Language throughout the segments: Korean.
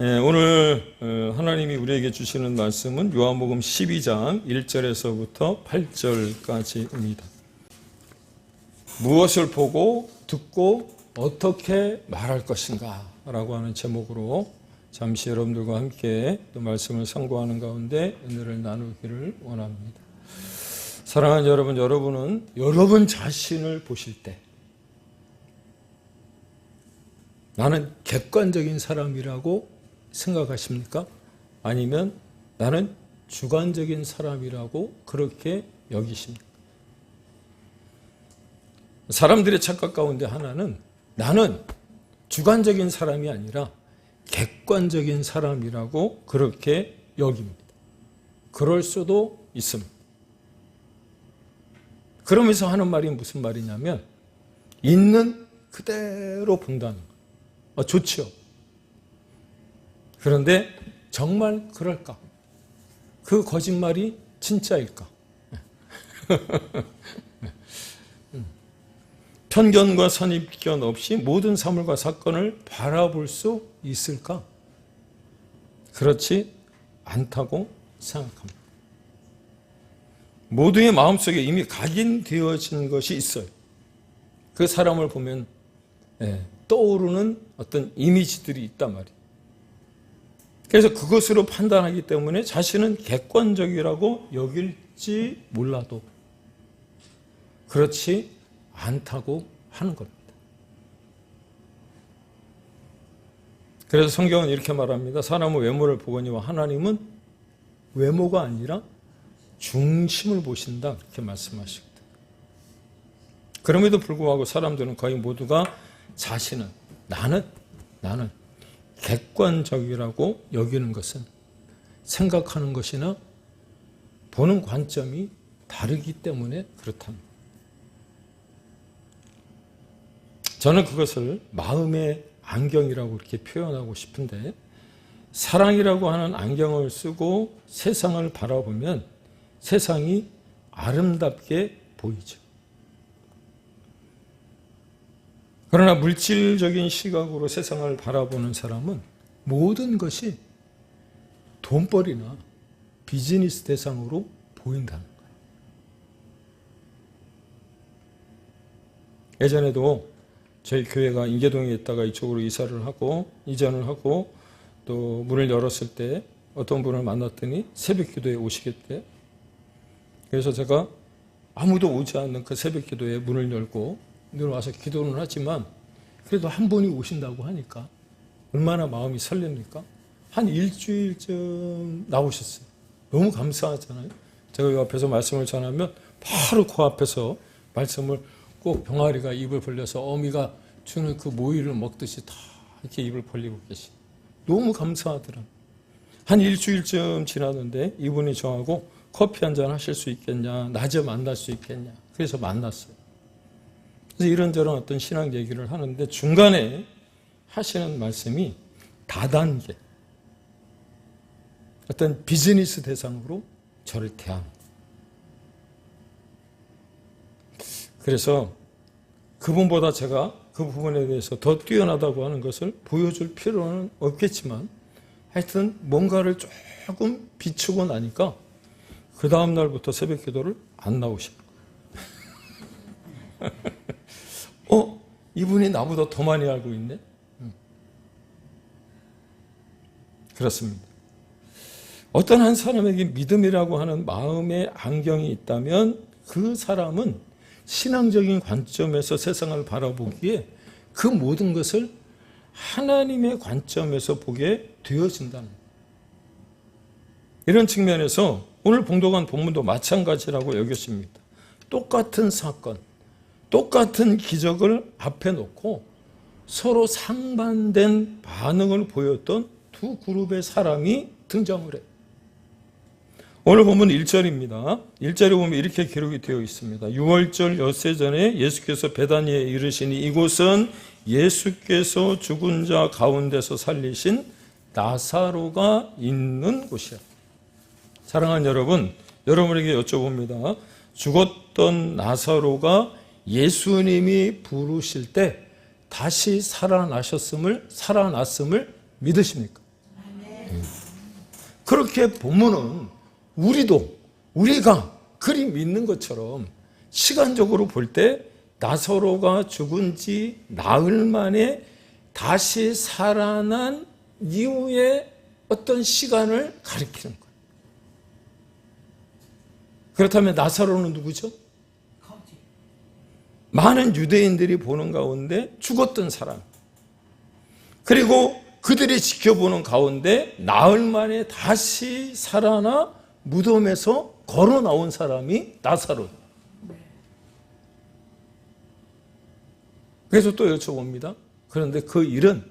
오늘 하나님이 우리에게 주시는 말씀은 요한복음 12장 1절에서부터 8절까지입니다. 무엇을 보고 듣고 어떻게 말할 것인가 라고 하는 제목으로 잠시 여러분들과 함께 또 말씀을 상고하는 가운데 은혜를 나누기를 원합니다. 사랑하는 여러분, 여러분은 여러분 자신을 보실 때 나는 객관적인 사람이라고 생각하십니까? 아니면 나는 주관적인 사람이라고 그렇게 여기십니까? 사람들의 착각 가운데 하나는 나는 주관적인 사람이 아니라 객관적인 사람이라고 그렇게 여깁니다. 그럴 수도 있습니다. 그러면서 하는 말이 무슨 말이냐면 있는 그대로 본다는 거예요. 좋죠. 그런데 정말 그럴까? 그 거짓말이 진짜일까? 편견과 선입견 없이 모든 사물과 사건을 바라볼 수 있을까? 그렇지 않다고 생각합니다. 모두의 마음속에 이미 각인되어진 것이 있어요. 그 사람을 보면 떠오르는 어떤 이미지들이 있단 말이에요. 그래서 그것으로 판단하기 때문에 자신은 객관적이라고 여길지 몰라도 그렇지 않다고 하는 겁니다. 그래서 성경은 이렇게 말합니다. 사람은 외모를 보거니와 하나님은 외모가 아니라 중심을 보신다, 이렇게 말씀하시거든요. 그럼에도 불구하고 사람들은 거의 모두가 자신은 나는 객관적이라고 여기는 것은 생각하는 것이나 보는 관점이 다르기 때문에 그렇답니다. 저는 그것을 마음의 안경이라고 이렇게 표현하고 싶은데, 사랑이라고 하는 안경을 쓰고 세상을 바라보면 세상이 아름답게 보이죠. 그러나 물질적인 시각으로 세상을 바라보는 사람은 모든 것이 돈벌이나 비즈니스 대상으로 보인다는 거예요. 예전에도 저희 교회가 인계동에 있다가 이쪽으로 이사를 하고 이전을 하고 또 문을 열었을 때 어떤 분을 만났더니 새벽 기도에 오시겠대. 그래서 제가 아무도 오지 않는 그 새벽 기도에 문을 열고 늘 와서 기도는 하지만 그래도 한 분이 오신다고 하니까 얼마나 마음이 설렙니까? 한 일주일쯤 나오셨어요. 너무 감사하잖아요. 제가 이 앞에서 말씀을 전하면 바로 그 앞에서 말씀을 꼭 병아리가 입을 벌려서 어미가 주는 그 모이를 먹듯이 다 이렇게 입을 벌리고 계시. 너무 감사하더라고요. 한 일주일쯤 지났는데 이분이 저하고 커피 한잔 하실 수 있겠냐, 낮에 만날 수 있겠냐. 그래서 만났어요. 그래서 이런저런 어떤 신앙 얘기를 하는데 중간에 하시는 말씀이 다단계, 어떤 비즈니스 대상으로 저를 대합니다. 그래서 그분보다 제가 그 부분에 대해서 더 뛰어나다고 하는 것을 보여줄 필요는 없겠지만 하여튼 뭔가를 조금 비추고 나니까 그 다음 날부터 새벽 기도를 안 나오시는 거예요. 이분이 나보다 더 많이 알고 있네? 그렇습니다. 어떤 한 사람에게 믿음이라고 하는 마음의 안경이 있다면 그 사람은 신앙적인 관점에서 세상을 바라보기에 그 모든 것을 하나님의 관점에서 보게 되어진다는 거예요. 이런 측면에서 오늘 봉독한 본문도 마찬가지라고 여겼습니다. 똑같은 사건, 똑같은 기적을 앞에 놓고 서로 상반된 반응을 보였던 두 그룹의 사람이 등장을 해요. 오늘 본문 1절입니다. 1절에 보면 이렇게 기록이 되어 있습니다. 6월절 엿새 전에 예수께서 베다니에 이르시니 이곳은 예수께서 죽은 자 가운데서 살리신 나사로가 있는 곳이야. 사랑하는 여러분, 여러분에게 여쭤봅니다. 죽었던 나사로가 예수님이 부르실 때 다시 살아났음을 믿으십니까? 그렇게 보면은 우리가 그리 믿는 것처럼 시간적으로 볼 때 나사로가 죽은 지 나흘 만에 다시 살아난 이후의 어떤 시간을 가리키는 거예요. 그렇다면 나사로는 누구죠? 많은 유대인들이 보는 가운데 죽었던 사람, 그리고 그들이 지켜보는 가운데 나흘 만에 다시 살아나 무덤에서 걸어 나온 사람이 나사로. 그래서 또 여쭤봅니다. 그런데 그 일은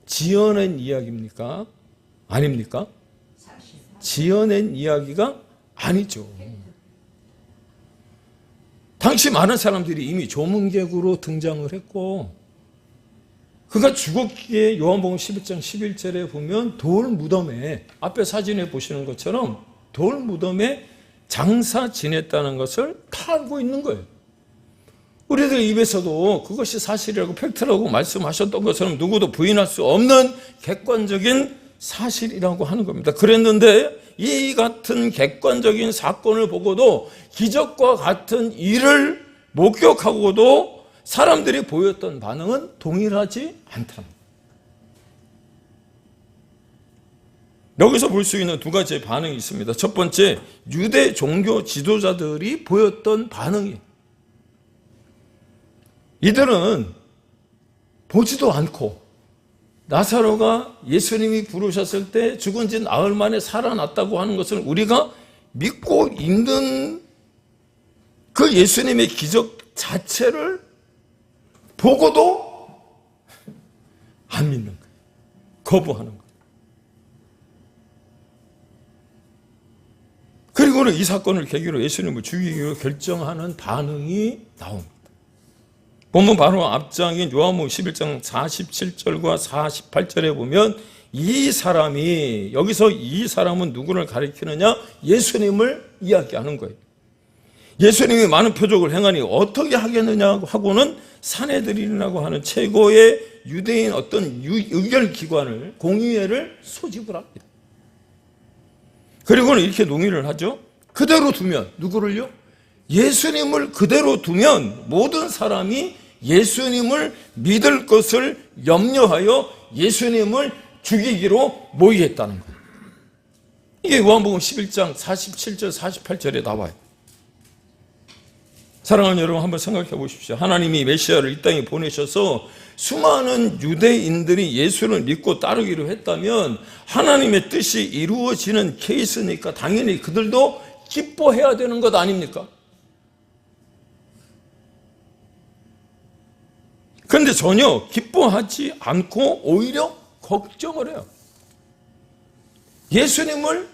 지어낸 이야기입니까? 아닙니까? 지어낸 이야기가 아니죠. 당시 많은 사람들이 이미 조문객으로 등장을 했고, 그가 죽었기에 요한복음 11장 11절에 보면 돌 무덤에, 앞에 사진에 보시는 것처럼 돌 무덤에 장사 지냈다는 것을 다 알고 있는 거예요. 우리들 입에서도 그것이 사실이라고 팩트라고 말씀하셨던 것처럼 누구도 부인할 수 없는 객관적인 사실이라고 하는 겁니다. 그랬는데 이 같은 객관적인 사건을 보고도 기적과 같은 일을 목격하고도 사람들이 보였던 반응은 동일하지 않다. 여기서 볼 수 있는 두 가지의 반응이 있습니다. 첫 번째, 유대 종교 지도자들이 보였던 반응이, 이들은 보지도 않고 나사로가 예수님이 부르셨을 때 죽은 지 나흘 만에 살아났다고 하는 것을 우리가 믿고 있는 그 예수님의 기적 자체를 보고도 안 믿는 거예요. 거부하는 거예요. 그리고는 이 사건을 계기로 예수님을 죽이기로 결정하는 반응이 나옵니다. 보면 바로 앞장인 요한복음 11장 47절과 48절에 보면 이 사람이, 여기서 이 사람은 누구를 가리키느냐? 예수님을 이야기하는 거예요. 예수님이 많은 표적을 행하니 어떻게 하겠느냐 하고는 산헤드린이라고 하는 최고의 유대인 어떤 의결기관을, 공의회를 소집을 합니다. 그리고는 이렇게 논의를 하죠. 그대로 두면, 누구를요? 예수님을 그대로 두면 모든 사람이 예수님을 믿을 것을 염려하여 예수님을 죽이기로 모의했다는 거예요. 이게 요한복음 11장 47절 48절에 나와요. 사랑하는 여러분, 한번 생각해 보십시오. 하나님이 메시아를 이 땅에 보내셔서 수많은 유대인들이 예수를 믿고 따르기로 했다면 하나님의 뜻이 이루어지는 케이스니까 당연히 그들도 기뻐해야 되는 것 아닙니까? 그런데 전혀 기뻐하지 않고 오히려 걱정을 해요. 예수님을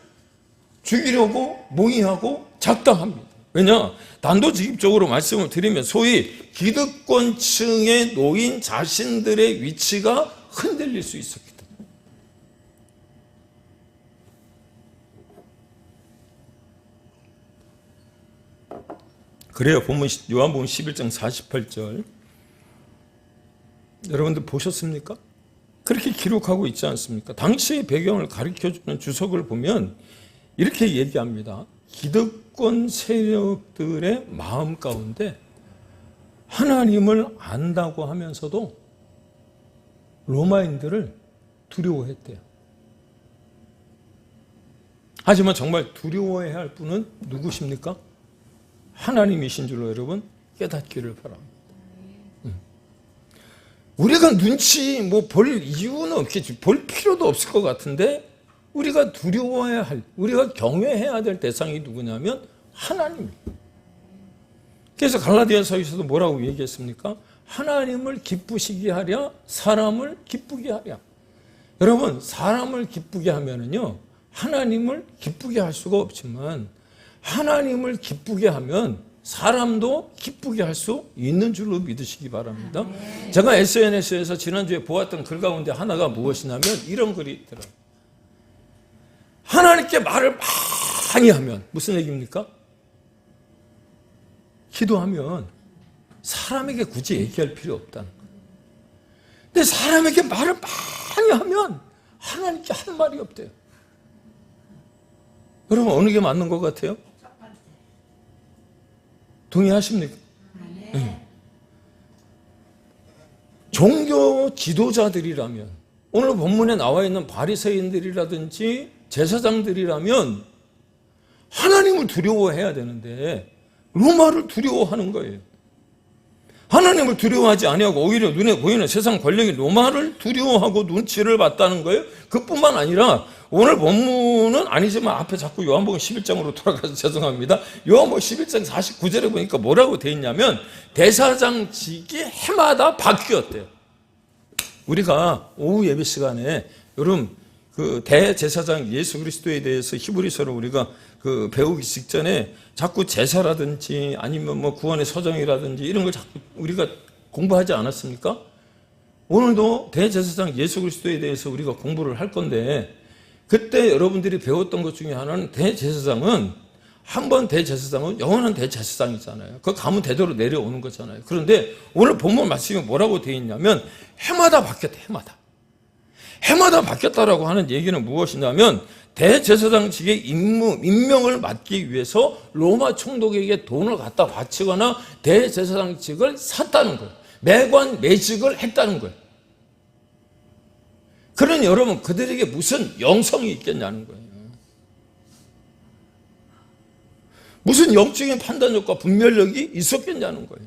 죽이려고 모의하고 작당합니다. 왜냐? 단도직입적으로 말씀을 드리면 소위 기득권층에 놓인 자신들의 위치가 흔들릴 수 있었기 때문에. 그래요. 보면 요한복음 11장 48절 여러분들 보셨습니까? 그렇게 기록하고 있지 않습니까? 당시의 배경을 가르쳐주는 주석을 보면 이렇게 얘기합니다. 기득권 세력들의 마음 가운데 하나님을 안다고 하면서도 로마인들을 두려워했대요. 하지만 정말 두려워해야 할 분은 누구십니까? 하나님이신 줄로 여러분 깨닫기를 바랍니다. 우리가 눈치 볼 이유는 없겠지, 볼 필요도 없을 것 같은데 우리가 두려워해야 할, 우리가 경외해야 될 대상이 누구냐면 하나님입니다. 그래서 갈라디아서에서도 뭐라고 얘기했습니까? 하나님을 기쁘시게 하랴, 사람을 기쁘게 하랴. 여러분, 사람을 기쁘게 하면은요, 하나님을 기쁘게 할 수가 없지만 하나님을 기쁘게 하면 사람도 기쁘게 할 수 있는 줄로 믿으시기 바랍니다. 제가 SNS에서 지난주에 보았던 글 가운데 하나가 무엇이냐면 이런 글이 있더라고요. 하나님께 말을 많이 하면 무슨 얘기입니까? 기도하면 사람에게 굳이 얘기할 필요 없다는 거예요. 근데 사람에게 말을 많이 하면 하나님께 할 말이 없대요. 여러분 어느 게 맞는 것 같아요? 동의하십니까? 네. 종교 지도자들이라면, 오늘 본문에 나와 있는 바리새인들이라든지 제사장들이라면 하나님을 두려워해야 되는데 로마를 두려워하는 거예요. 하나님을 두려워하지 아니하고 오히려 눈에 보이는 세상 권력이 로마를 두려워하고 눈치를 봤다는 거예요. 그뿐만 아니라 오늘 본문은 아니지만 앞에 자꾸 요한복음 11장으로 돌아가서 죄송합니다. 요한복음 11장 49절에 보니까 뭐라고 돼 있냐면 대사장직이 해마다 바뀌었대요. 우리가 오후 예배 시간에 여러분 그 대제사장 예수 그리스도에 대해서 히브리서를 우리가 그 배우기 직전에 자꾸 제사라든지 아니면 뭐 구원의 서정이라든지 이런 걸 자꾸 우리가 공부하지 않았습니까? 오늘도 대제사장 예수 그리스도에 대해서 우리가 공부를 할 건데, 그때 여러분들이 배웠던 것 중에 하나는 대제사장은 한번 대제사장은 영원한 대제사장이잖아요. 그 가문 대대로 내려오는 거잖아요. 그런데 오늘 본문 말씀이 뭐라고 되어 있냐면 해마다 바뀌었대. 해마다 바뀌었다라고 하는 얘기는 무엇이냐면 대제사장직의 임명을 맡기 위해서 로마 총독에게 돈을 갖다 바치거나 대제사장직을 샀다는 거예요. 매직을 했다는 거예요. 그러니 여러분 그들에게 무슨 영성이 있겠냐는 거예요. 무슨 영적인 판단력과 분별력이 있었겠냐는 거예요.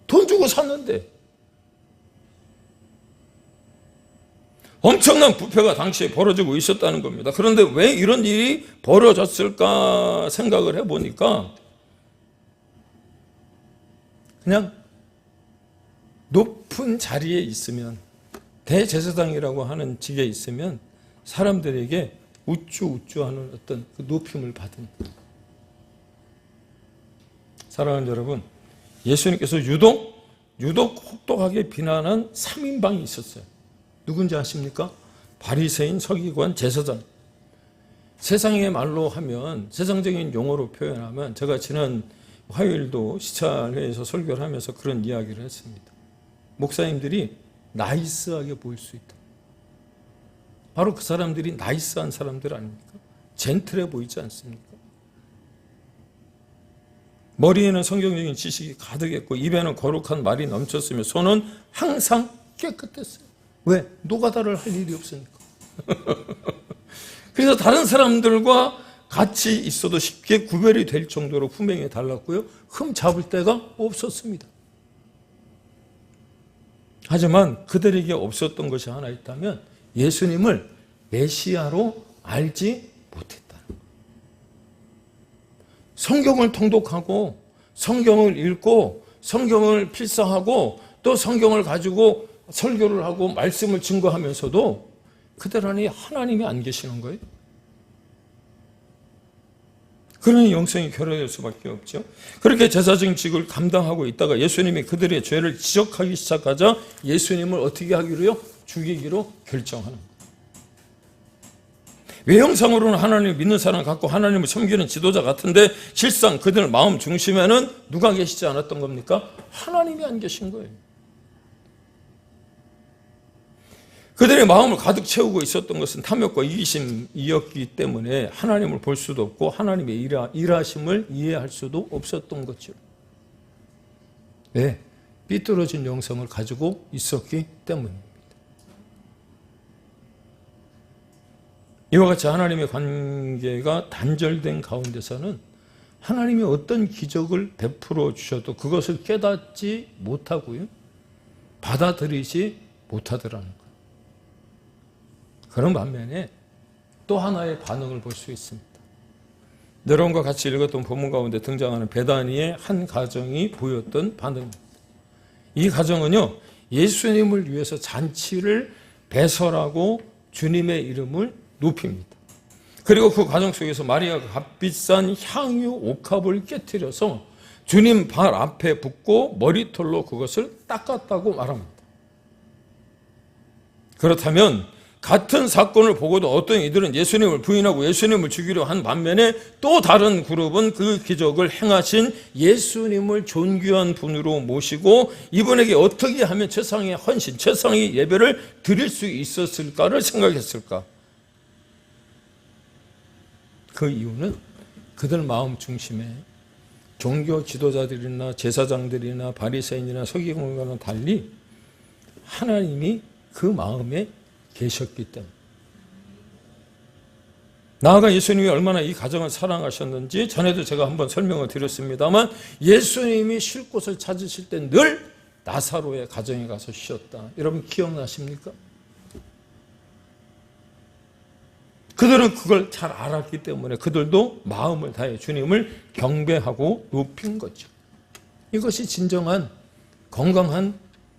돈 주고 샀는데. 엄청난 부패가 당시에 벌어지고 있었다는 겁니다. 그런데 왜 이런 일이 벌어졌을까 생각을 해보니까 그냥 높은 자리에 있으면, 대제사장이라고 하는 직에 있으면 사람들에게 우쭈우쭈하는 어떤 그 높임을 받은. 사랑하는 여러분, 예수님께서 유독 혹독하게 비난한 3인방이 있었어요. 누군지 아십니까? 바리새인, 서기관, 제사장. 세상의 말로 하면, 세상적인 용어로 표현하면, 제가 지난 화요일도 시찰회에서 설교를 하면서 그런 이야기를 했습니다. 목사님들이 나이스하게 보일 수 있다. 바로 그 사람들이 나이스한 사람들 아닙니까? 젠틀해 보이지 않습니까? 머리에는 성경적인 지식이 가득했고 입에는 거룩한 말이 넘쳤으며 손은 항상 깨끗했어요. 왜? 노가다를 할 일이 없으니까. 그래서 다른 사람들과 같이 있어도 쉽게 구별이 될 정도로 분명히 달랐고요. 흠 잡을 데가 없었습니다. 하지만 그들에게 없었던 것이 하나 있다면 예수님을 메시아로 알지 못했다는 거예요. 성경을 통독하고 성경을 읽고 성경을 필사하고 또 성경을 가지고 설교를 하고 말씀을 증거하면서도 그들 안에 하나님이 안 계시는 거예요. 그러니 영성이 결여될 수밖에 없죠. 그렇게 제사장 직을 감당하고 있다가 예수님이 그들의 죄를 지적하기 시작하자 예수님을 어떻게 하기로요? 죽이기로 결정하는 거예요. 외형상으로는 하나님을 믿는 사람 같고 하나님을 섬기는 지도자 같은데 실상 그들 마음 중심에는 누가 계시지 않았던 겁니까? 하나님이 안 계신 거예요. 그들의 마음을 가득 채우고 있었던 것은 탐욕과 이기심이었기 때문에 하나님을 볼 수도 없고 하나님의 일하심을 이해할 수도 없었던 거죠. 왜? 삐뚤어진 영성을 가지고 있었기 때문입니다. 이와 같이 하나님의 관계가 단절된 가운데서는 하나님이 어떤 기적을 베풀어 주셔도 그것을 깨닫지 못하고요, 받아들이지 못하더라는 거예요. 그런 반면에 또 하나의 반응을 볼 수 있습니다. 여러분과 같이 읽었던 본문 가운데 등장하는 베다니의 한 가정이 보였던 반응입니다. 이 가정은요, 예수님을 위해서 잔치를 배설하고 주님의 이름을 높입니다. 그리고 그 과정 속에서 마리아가 값비싼 향유 옥합을 깨뜨려서 주님 발 앞에 붓고 머리털로 그것을 닦았다고 말합니다. 그렇다면 같은 사건을 보고도 어떤 이들은 예수님을 부인하고 예수님을 죽이려 한 반면에 또 다른 그룹은 그 기적을 행하신 예수님을 존귀한 분으로 모시고 이분에게 어떻게 하면 최상의 헌신, 최상의 예배를 드릴 수 있었을까를 생각했을까? 그 이유는 그들 마음 중심에 종교 지도자들이나 제사장들이나 바리새인이나 서기관과는 달리 하나님이 그 마음에 계셨기 때문에. 나아가 예수님이 얼마나 이 가정을 사랑하셨는지 전에도 제가 한번 설명을 드렸습니다만, 예수님이 쉴 곳을 찾으실 때 늘 나사로의 가정에 가서 쉬었다. 여러분 기억나십니까? 그들은 그걸 잘 알았기 때문에 그들도 마음을 다해 주님을 경배하고 높인 거죠. 이것이 진정한 건강한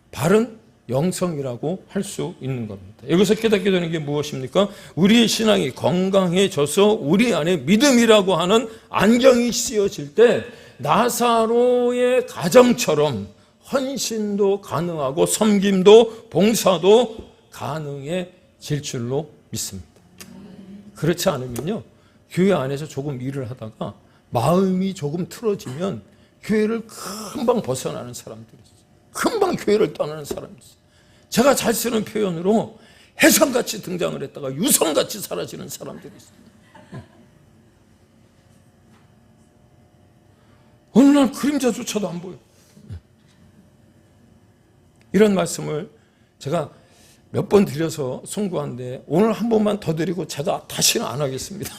바른 영성이라고 할 수 있는 겁니다. 여기서 깨닫게 되는 게 무엇입니까? 우리의 신앙이 건강해져서 우리 안에 믿음이라고 하는 안경이 씌워질 때 나사로의 가정처럼 헌신도 가능하고 섬김도 봉사도 가능해질 줄로 믿습니다. 그렇지 않으면요, 교회 안에서 조금 일을 하다가 마음이 조금 틀어지면 교회를 금방 벗어나는 사람들이 있어요. 금방 교회를 떠나는 사람이 있어요. 제가 잘 쓰는 표현으로 해성같이 등장을 했다가 유성같이 사라지는 사람들이 있어요. 어느 날 그림자조차도 안 보여. 이런 말씀을 제가 몇 번 드려서 송구한데 오늘 한 번만 더 드리고 제가 다시는 안 하겠습니다.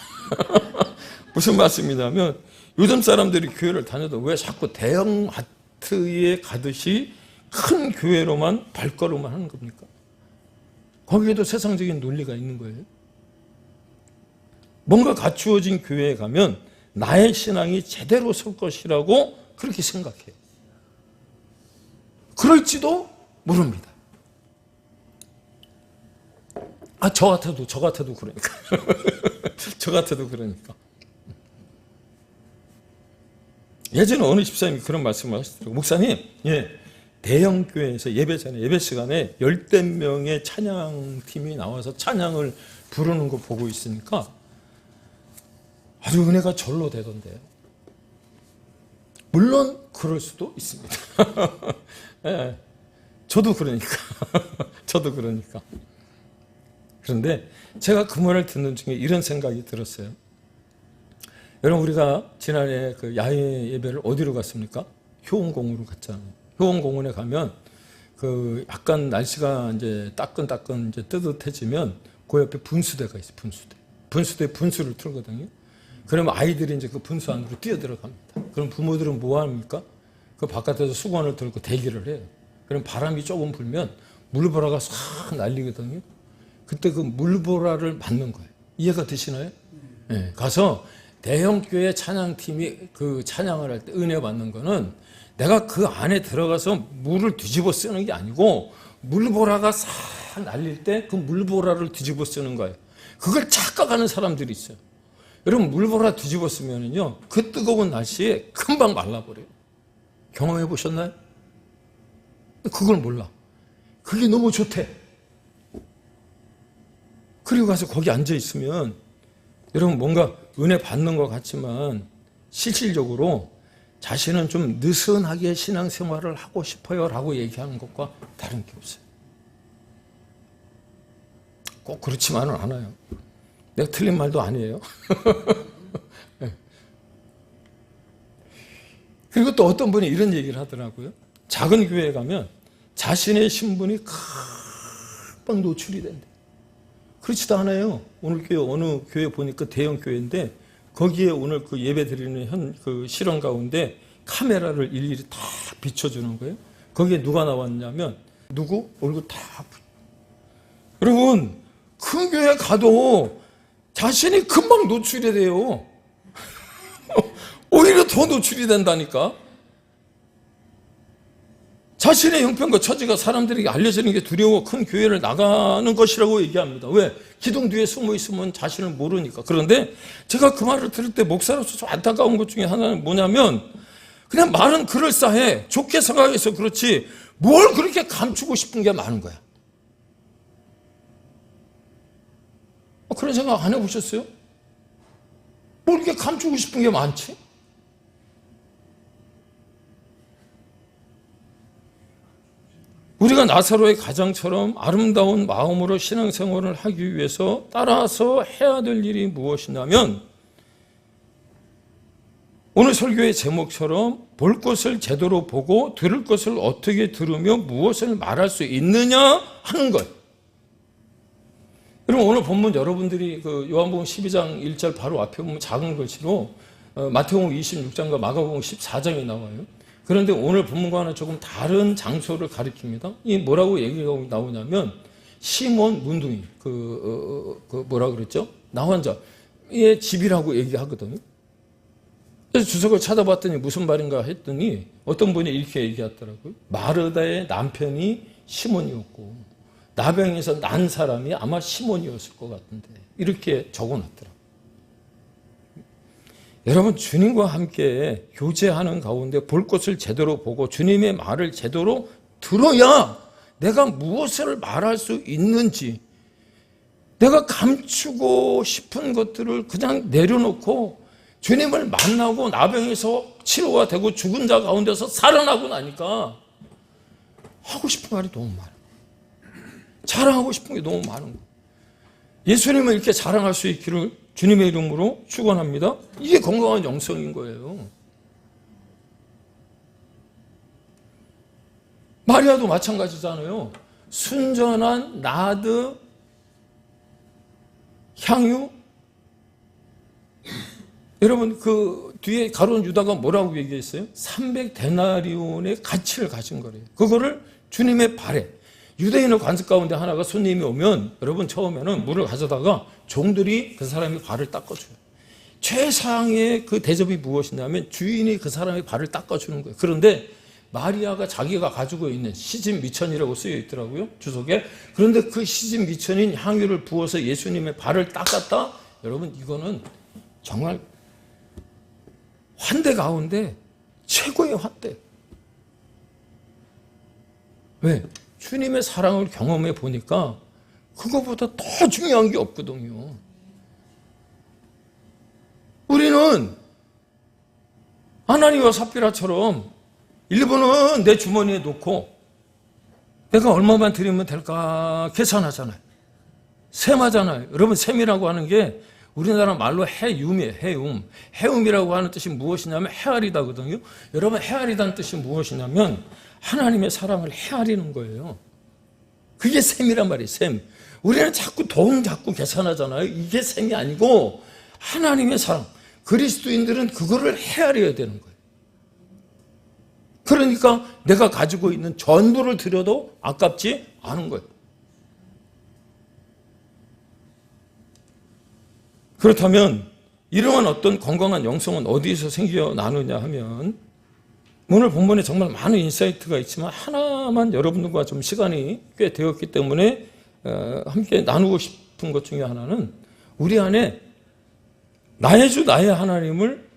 무슨 말씀이냐면, 요즘 사람들이 교회를 다녀도 왜 자꾸 대형 마트에 가듯이 큰 교회로만 발걸음을 하는 겁니까? 거기에도 세상적인 논리가 있는 거예요. 뭔가 갖추어진 교회에 가면 나의 신앙이 제대로 설 것이라고 그렇게 생각해요. 그럴지도 모릅니다. 저 같아도 그러니까. 저 같아도 그러니까. 예전에 어느 집사님이 그런 말씀을 하시더라고요. 목사님, 대형 교회에서 예배 전에, 예배 시간에 10명의 찬양팀이 나와서 찬양을 부르는 거 보고 있으니까 아주 은혜가 절로 되던데요. 물론 그럴 수도 있습니다. 네, 저도 그러니까. 그런데 제가 그 말을 듣는 중에 이런 생각이 들었어요. 여러분, 우리가 지난해 그 야외 예배를 어디로 갔습니까? 효원공원으로 갔잖아요. 효원공원에 가면 그 약간 날씨가 이제 따끈따끈 이제 뜨뜻해지면 그 옆에 분수대가 있어요. 분수대 분수를 틀거든요. 그러면 아이들이 이제 그 분수 안으로 뛰어들어갑니다. 그럼 부모들은 뭐 합니까? 그 바깥에서 수건을 들고 대기를 해요. 그럼 바람이 조금 불면 물보라가 싹 날리거든요. 그때 그 물보라를 맞는 거예요. 이해가 되시나요? 네. 가서 대형 교회 찬양팀이 그 찬양을 할 때 은혜 받는 거는 내가 그 안에 들어가서 물을 뒤집어 쓰는 게 아니고 물보라가 싹 날릴 때 그 물보라를 뒤집어 쓰는 거예요. 그걸 착각하는 사람들이 있어요. 여러분, 물보라 뒤집어 쓰면은요, 그 뜨거운 날씨에 금방 말라버려요. 경험해 보셨나요? 그걸 몰라. 그게 너무 좋대. 그리고 가서 거기 앉아 있으면 여러분 뭔가 은혜 받는 것 같지만 실질적으로 자신은 좀 느슨하게 신앙생활을 하고 싶어요 라고 얘기하는 것과 다른 게 없어요. 꼭 그렇지만은 않아요. 내가 틀린 말도 아니에요. 네. 그리고 또 어떤 분이 이런 얘기를 하더라고요. 작은 교회에 가면 자신의 신분이 금방 노출이 된대. 그렇지도 않아요. 오늘 교회, 어느 교회 보니까 대형 교회인데 거기에 오늘 그 예배 드리는 그 실험 가운데 카메라를 일일이 다 비춰주는 거예요. 거기에 누가 나왔냐면 누구? 얼굴 다. 여러분, 큰 교회 가도 자신이 금방 노출이 돼요. 오히려 더 노출이 된다니까. 자신의 형편과 처지가 사람들에게 알려지는 게 두려워 큰 교회를 나가는 것이라고 얘기합니다. 왜? 기둥 뒤에 숨어 있으면 자신을 모르니까. 그런데 제가 그 말을 들을 때 목사로서 좀 안타까운 것 중에 하나는 뭐냐면, 그냥 말은 그럴싸해. 좋게 생각해서 그렇지 뭘 그렇게 감추고 싶은 게 많은 거야. 그런 생각 안 해보셨어요? 뭘 이렇게 감추고 싶은 게 많지? 우리가 나사로의 가정처럼 아름다운 마음으로 신앙생활을 하기 위해서 따라서 해야 될 일이 무엇이냐면 오늘 설교의 제목처럼 볼 것을 제대로 보고 들을 것을 어떻게 들으며 무엇을 말할 수 있느냐 하는 것. 여러분 오늘 본문 여러분들이 그 요한복음 12장 1절 바로 앞에 보면 작은 글씨로 마태복음 26장과 마가복음 14장이 나와요. 그런데 오늘 본문과는 조금 다른 장소를 가리킵니다. 이 뭐라고 얘기가 나오냐면 시몬 문둥이 뭐라 그랬죠? 나환자의 집이라고 얘기하거든요. 그래서 주석을 찾아봤더니 무슨 말인가 했더니 어떤 분이 이렇게 얘기하더라고요. 마르다의 남편이 시몬이었고 나병에서 난 사람이 아마 시몬이었을 것 같은데 이렇게 적어놨더라고요. 여러분 주님과 함께 교제하는 가운데 볼 것을 제대로 보고 주님의 말을 제대로 들어야 내가 무엇을 말할 수 있는지, 내가 감추고 싶은 것들을 그냥 내려놓고 주님을 만나고 나병에서 치료가 되고 죽은 자 가운데서 살아나고 나니까 하고 싶은 말이 너무 많아요. 자랑하고 싶은 게 너무 많은 거예요. 예수님을 이렇게 자랑할 수 있기를 주님의 이름으로 축원합니다. 이게 건강한 영성인 거예요. 마리아도 마찬가지잖아요. 순전한 나드 향유. 여러분 그 뒤에 가룟 유다가 뭐라고 얘기했어요? 300데나리온의 가치를 가진 거래요. 그거를 주님의 발에, 유대인의 관습 가운데 하나가 손님이 오면 여러분 처음에는 물을 가져다가 종들이 그 사람의 발을 닦아줘요. 최상의 그 대접이 무엇이냐면 주인이 그 사람의 발을 닦아주는 거예요. 그런데 마리아가 자기가 가지고 있는 시집 미천이라고 쓰여 있더라고요, 주석에. 그런데 그 시집 미천인 향유를 부어서 예수님의 발을 닦았다? 여러분 이거는 정말 환대 가운데 최고의 환대. 왜? 주님의 사랑을 경험해 보니까 그거보다 더 중요한 게 없거든요. 우리는 아나니와 삽비라처럼 일부는 내 주머니에 놓고 내가 얼마만 드리면 될까 계산하잖아요. 셈하잖아요. 여러분 셈이라고 하는 게 우리나라 말로 해움이에요. 해움. 해움이라고 하는 뜻이 무엇이냐면 헤아리다거든요. 여러분 헤아리다는 뜻이 무엇이냐면 하나님의 사랑을 헤아리는 거예요. 그게 셈이란 말이에요. 셈. 우리는 자꾸 돈 자꾸 계산하잖아요. 이게 셈이 아니고 하나님의 사랑. 그리스도인들은 그거를 헤아려야 되는 거예요. 그러니까 내가 가지고 있는 전부를 드려도 아깝지 않은 거예요. 그렇다면 이러한 어떤 건강한 영성은 어디에서 생겨나느냐 하면 오늘 본문에 정말 많은 인사이트가 있지만 하나만 여러분들과 좀 시간이 꽤 되었기 때문에 함께 나누고 싶은 것 중에 하나는 우리 안에 나의 주 나의 하나님을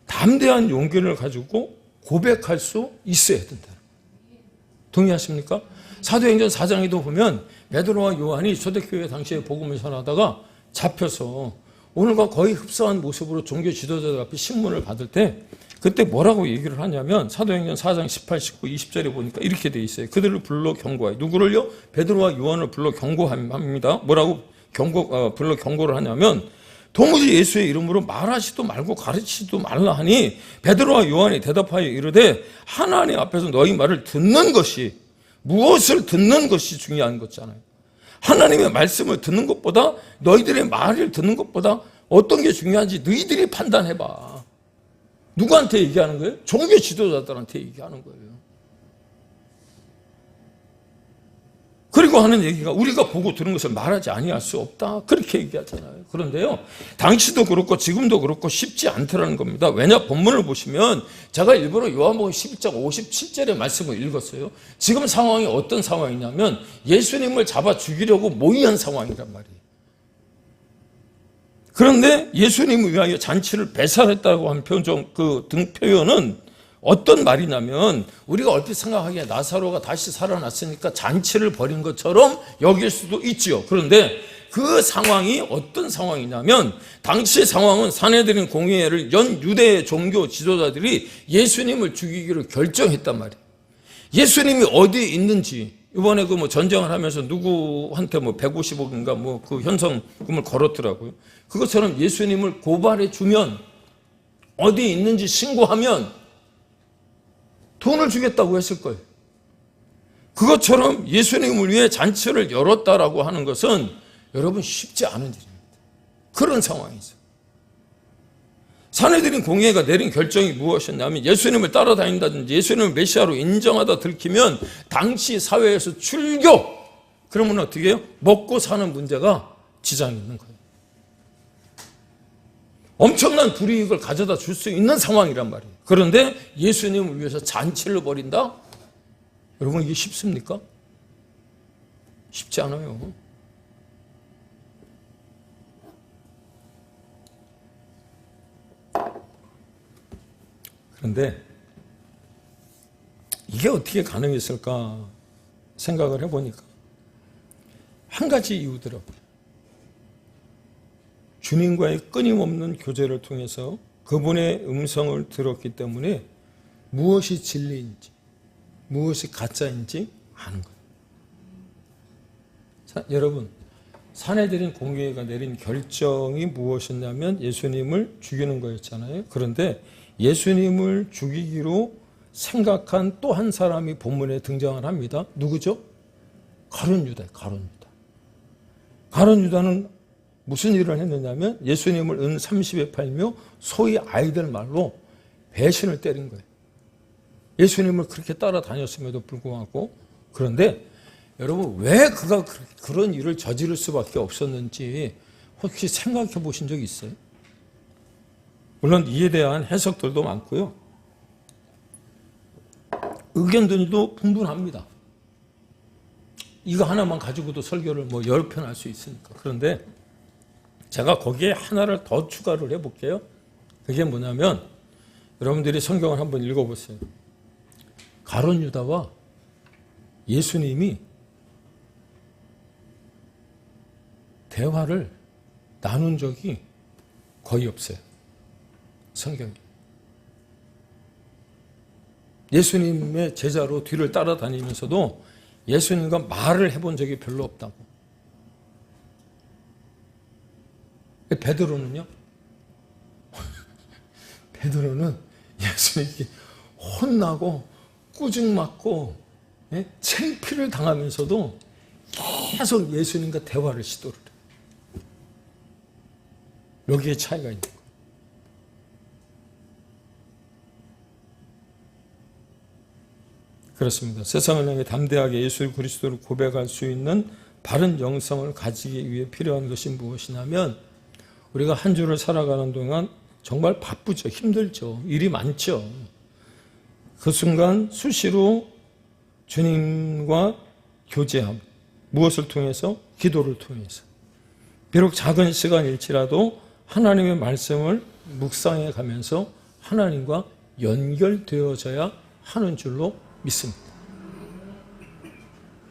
담대한 용기를 가지고 고백할 수 있어야 된다. 동의하십니까? 사도행전 4장에도 보면 베드로와 요한이 초대교회 당시에 복음을 전하다가 잡혀서 오늘과 거의 흡사한 모습으로 종교 지도자들 앞에 신문을 받을 때 그때 뭐라고 얘기를 하냐면 사도행전 4장 18, 19, 20절에 보니까 이렇게 돼 있어요. 그들을 불러 경고하여. 누구를요? 베드로와 요한을 불러 경고합니다. 뭐라고 불러 경고를 하냐면 도무지 예수의 이름으로 말하지도 말고 가르치지도 말라 하니 베드로와 요한이 대답하여 이르되 하나님 앞에서 너희 말을 듣는 것이 무엇을 듣는 것이 중요한 거잖아요. 하나님의 말씀을 듣는 것보다 너희들의 말을 듣는 것보다 어떤 게 중요한지 너희들이 판단해봐. 누구한테 얘기하는 거예요? 종교 지도자들한테 얘기하는 거예요. 그리고 하는 얘기가 우리가 보고 들은 것을 말하지 아니할 수 없다. 그렇게 얘기하잖아요. 그런데요, 당시도 그렇고 지금도 그렇고 쉽지 않더라는 겁니다. 왜냐? 본문을 보시면 제가 일부러 요한복음 11장 57절의 말씀을 읽었어요. 지금 상황이 어떤 상황이냐면 예수님을 잡아 죽이려고 모의한 상황이란 말이에요. 그런데 예수님을 위하여 잔치를 배설했다고 한 등 표현은 어떤 말이냐면 우리가 얼핏 생각하기에 나사로가 다시 살아났으니까 잔치를 벌인 것처럼 여길 수도 있지요. 그런데 그 상황이 어떤 상황이냐면 당시 상황은 산헤드린 공의회를 연 유대 종교 지도자들이 예수님을 죽이기로 결정했단 말이에요. 예수님이 어디에 있는지 이번에 그 전쟁을 하면서 누구한테 150억인가 그 현성금을 걸었더라고요. 그것처럼 예수님을 고발해 주면 어디 있는지 신고하면 돈을 주겠다고 했을 거예요. 그것처럼 예수님을 위해 잔치를 열었다라고 하는 것은 여러분 쉽지 않은 일입니다. 그런 상황이죠. 산헤드린 공회가 내린 결정이 무엇이었냐면 예수님을 따라다닌다든지 예수님을 메시아로 인정하다 들키면 당시 사회에서 출교! 그러면 어떻게 해요? 먹고 사는 문제가 지장이 있는 거예요. 엄청난 불이익을 가져다 줄 수 있는 상황이란 말이에요. 그런데 예수님을 위해서 잔치를 벌인다? 여러분 이게 쉽습니까? 쉽지 않아요. 그런데 이게 어떻게 가능했을까 생각을 해보니까 한 가지 이유더라고요. 주님과의 끊임없는 교제를 통해서 그분의 음성을 들었기 때문에 무엇이 진리인지 무엇이 가짜인지 아는 거예요. 여러분, 산헤드린 공회가 내린 결정이 무엇이었냐면 예수님을 죽이는 거였잖아요. 그런데 예수님을 죽이기로 생각한 또 한 사람이 본문에 등장을 합니다. 누구죠? 가룟 유다예요. 가룟 유다. 가룟 유다는 무슨 일을 했느냐면 예수님을 은 30에 팔며 소위 아이들 말로 배신을 때린 거예요. 예수님을 그렇게 따라다녔음에도 불구하고. 그런데 여러분 왜 그가 그런 일을 저지를 수밖에 없었는지 혹시 생각해 보신 적 있어요? 물론 이에 대한 해석들도 많고요. 의견들도 분분합니다. 이거 하나만 가지고도 설교를 10편 할 수 있으니까. 그런데 제가 거기에 하나를 더 추가를 해볼게요. 그게 뭐냐면 여러분들이 성경을 한번 읽어보세요. 가룟 유다와 예수님이 대화를 나눈 적이 거의 없어요. 성경에. 예수님의 제자로 뒤를 따라다니면서도 예수님과 말을 해본 적이 별로 없다고. 베드로는요? 베드로는 예수님께 혼나고 꾸중맞고 창피를 당하면서도 계속 예수님과 대화를 시도를 해요. 여기에 차이가 있는 거예요. 그렇습니다. 세상을 향해 담대하게 예수 그리스도를 고백할 수 있는 바른 영성을 가지기 위해 필요한 것이 무엇이냐면 우리가 한 주를 살아가는 동안 정말 바쁘죠. 힘들죠. 일이 많죠. 그 순간 수시로 주님과 교제함. 무엇을 통해서? 기도를 통해서. 비록 작은 시간일지라도 하나님의 말씀을 묵상해 가면서 하나님과 연결되어져야 하는 줄로 믿습니다.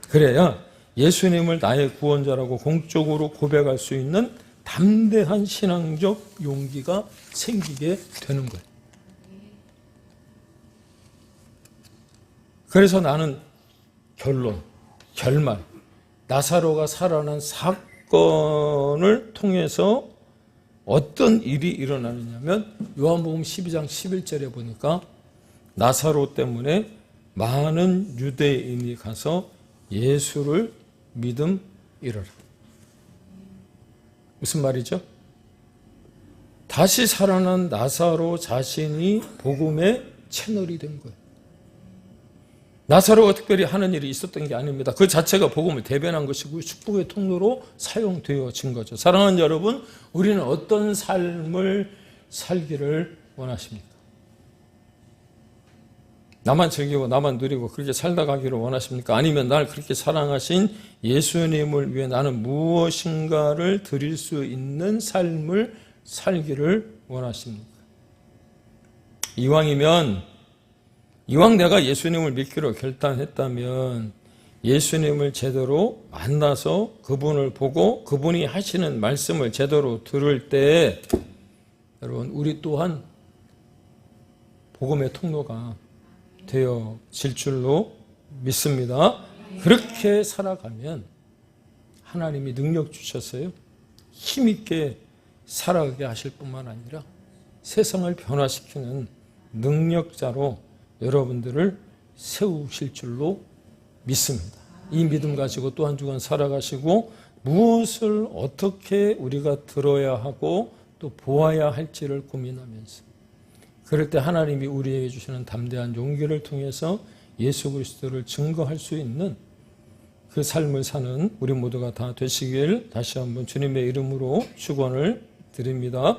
그래야 예수님을 나의 구원자라고 공적으로 고백할 수 있는 담대한 신앙적 용기가 생기게 되는 거예요. 그래서 나는 결말, 나사로가 살아난 사건을 통해서 어떤 일이 일어나느냐면 요한복음 12장 11절에 보니까 나사로 때문에 많은 유대인이 가서 예수를 믿음이러라. 무슨 말이죠? 다시 살아난 나사로 자신이 복음의 채널이 된 거예요. 나사로가 특별히 하는 일이 있었던 게 아닙니다. 그 자체가 복음을 대변한 것이고 축복의 통로로 사용되어진 거죠. 사랑하는 여러분, 우리는 어떤 삶을 살기를 원하십니까? 나만 즐기고 나만 누리고 그렇게 살다 가기를 원하십니까? 아니면 날 그렇게 사랑하신 예수님을 위해 나는 무엇인가를 드릴 수 있는 삶을 살기를 원하십니까? 이왕 내가 예수님을 믿기로 결단했다면 예수님을 제대로 만나서 그분을 보고 그분이 하시는 말씀을 제대로 들을 때 여러분 우리 또한 복음의 통로가 되어질 줄로 믿습니다. 그렇게 살아가면 하나님이 능력 주셨어요. 힘있게 살아가게 하실 뿐만 아니라 세상을 변화시키는 능력자로 여러분들을 세우실 줄로 믿습니다. 이 믿음 가지고 또 한 주간 살아가시고 무엇을 어떻게 우리가 들어야 하고 또 보아야 할지를 고민하면서 그럴 때 하나님이 우리에게 주시는 담대한 용기를 통해서 예수 그리스도를 증거할 수 있는 그 삶을 사는 우리 모두가 다 되시길 다시 한번 주님의 이름으로 축원을 드립니다.